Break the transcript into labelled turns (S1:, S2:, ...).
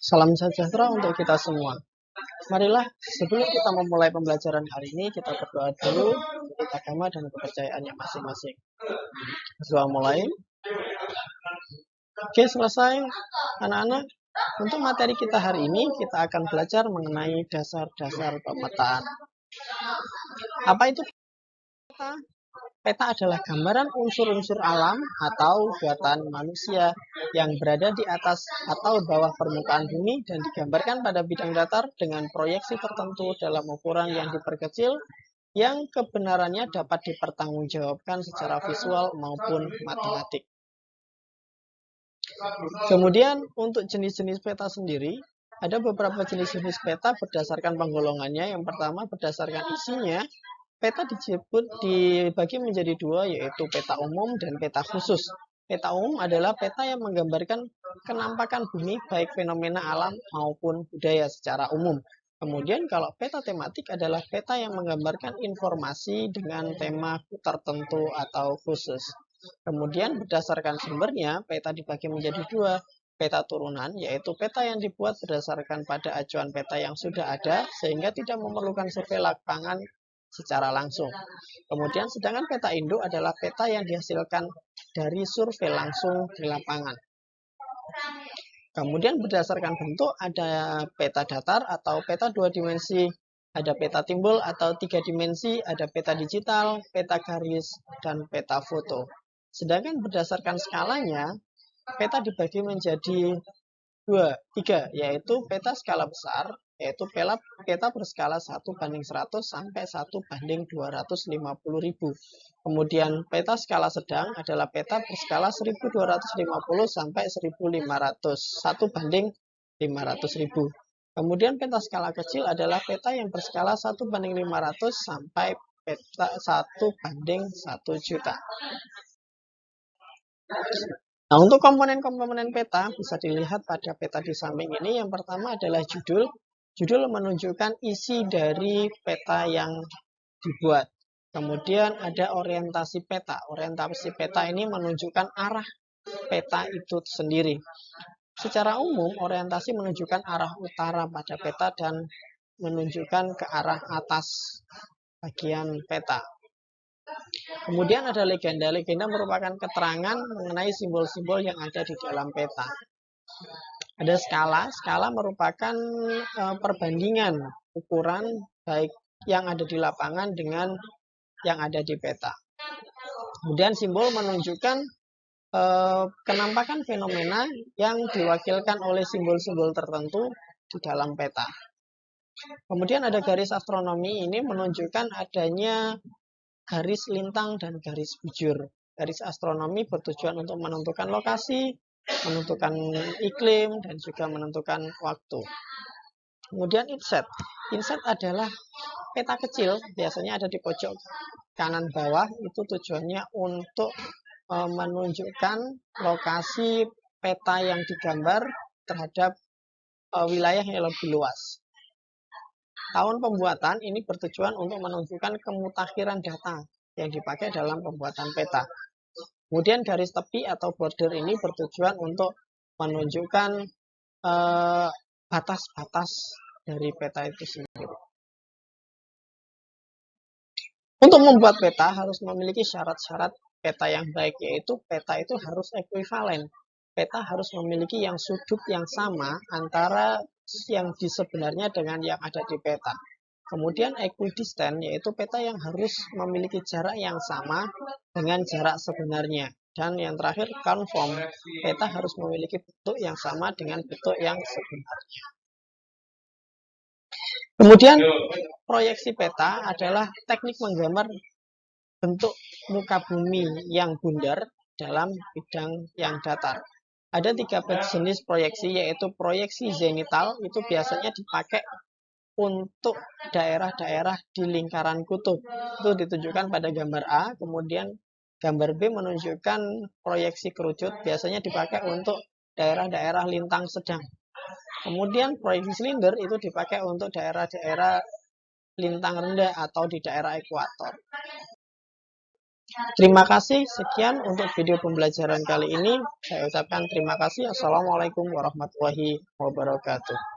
S1: Salam sejahtera untuk kita semua. Marilah sebelum kita memulai pembelajaran hari ini, kita berdoa dulu untuk agama dan kepercayaannya masing-masing. Doa mulai. Oke, selesai anak-anak. Untuk materi kita hari ini, kita akan belajar mengenai dasar-dasar pemetaan. Apa itu peta? Peta adalah gambaran unsur-unsur alam atau buatan manusia yang berada di atas atau bawah permukaan bumi dan digambarkan pada bidang datar dengan proyeksi tertentu dalam ukuran yang diperkecil yang kebenarannya dapat dipertanggungjawabkan secara visual maupun matematik. Kemudian untuk jenis-jenis peta sendiri, ada beberapa jenis-jenis peta berdasarkan penggolongannya. Yang pertama berdasarkan isinya. Peta dibagi menjadi dua, yaitu peta umum dan peta khusus. Peta umum adalah peta yang menggambarkan kenampakan bumi, baik fenomena alam maupun budaya secara umum. Kemudian kalau peta tematik adalah peta yang menggambarkan informasi dengan tema tertentu atau khusus. Kemudian berdasarkan sumbernya, peta dibagi menjadi dua. Peta turunan, yaitu peta yang dibuat berdasarkan pada acuan peta yang sudah ada, sehingga tidak memerlukan survei lapangan secara langsung. Kemudian sedangkan peta induk adalah peta yang dihasilkan dari survei langsung di lapangan. Kemudian berdasarkan bentuk ada peta datar atau peta 2 dimensi, ada peta timbul atau 3 dimensi, ada peta digital, peta garis, dan peta foto. Sedangkan berdasarkan skalanya, peta dibagi menjadi 3, yaitu peta skala besar, yaitu peta berskala 1:100 sampai 1:250.000. Kemudian peta skala sedang adalah peta berskala 1250 sampai 1500, 1:500.000. Kemudian peta skala kecil adalah peta yang berskala 1:500 sampai peta 1:1.000.000. Nah, untuk komponen-komponen peta bisa dilihat pada peta di samping ini. Yang pertama adalah judul. Judul menunjukkan isi dari peta yang dibuat. Kemudian ada orientasi peta. Orientasi peta ini menunjukkan arah peta itu sendiri. Secara umum, orientasi menunjukkan arah utara pada peta dan menunjukkan ke arah atas bagian peta. Kemudian ada legenda. Legenda merupakan keterangan mengenai simbol-simbol yang ada di dalam peta. Ada skala. Skala merupakan perbandingan ukuran baik yang ada di lapangan dengan yang ada di peta. Kemudian simbol menunjukkan kenampakan fenomena yang diwakilkan oleh simbol-simbol tertentu di dalam peta. Kemudian ada garis astronomi. Ini menunjukkan adanya garis lintang dan garis bujur. Garis astronomi bertujuan untuk menentukan lokasi, menentukan iklim, dan juga menentukan waktu. Kemudian inset. Inset adalah peta kecil, biasanya ada di pojok kanan bawah. Itu tujuannya untuk menunjukkan lokasi peta yang digambar terhadap wilayah yang lebih luas. Tahun pembuatan ini bertujuan untuk menunjukkan kemutakhiran data yang dipakai dalam pembuatan peta. Kemudian garis tepi atau border ini bertujuan untuk menunjukkan batas-batas dari peta itu sendiri. Untuk membuat peta harus memiliki syarat-syarat peta yang baik, yaitu peta itu harus ekuivalen. Peta harus memiliki yang sudut yang sama antara yang di sebenarnya dengan yang ada di peta. Kemudian equidistant, yaitu peta yang harus memiliki jarak yang sama dengan jarak sebenarnya. Dan yang terakhir conform, peta harus memiliki bentuk yang sama dengan bentuk yang sebenarnya. Kemudian proyeksi peta adalah teknik menggambar bentuk muka bumi yang bundar dalam bidang yang datar. Ada 3 jenis proyeksi, yaitu proyeksi zenital, itu biasanya dipakai untuk daerah-daerah di lingkaran kutub. Itu ditunjukkan pada gambar A. Kemudian gambar B menunjukkan proyeksi kerucut, biasanya dipakai untuk daerah-daerah lintang sedang. Kemudian proyeksi silinder itu dipakai untuk daerah-daerah lintang rendah atau di daerah ekuator. Terima kasih, sekian untuk video pembelajaran kali ini. Saya ucapkan terima kasih. Assalamualaikum warahmatullahi wabarakatuh.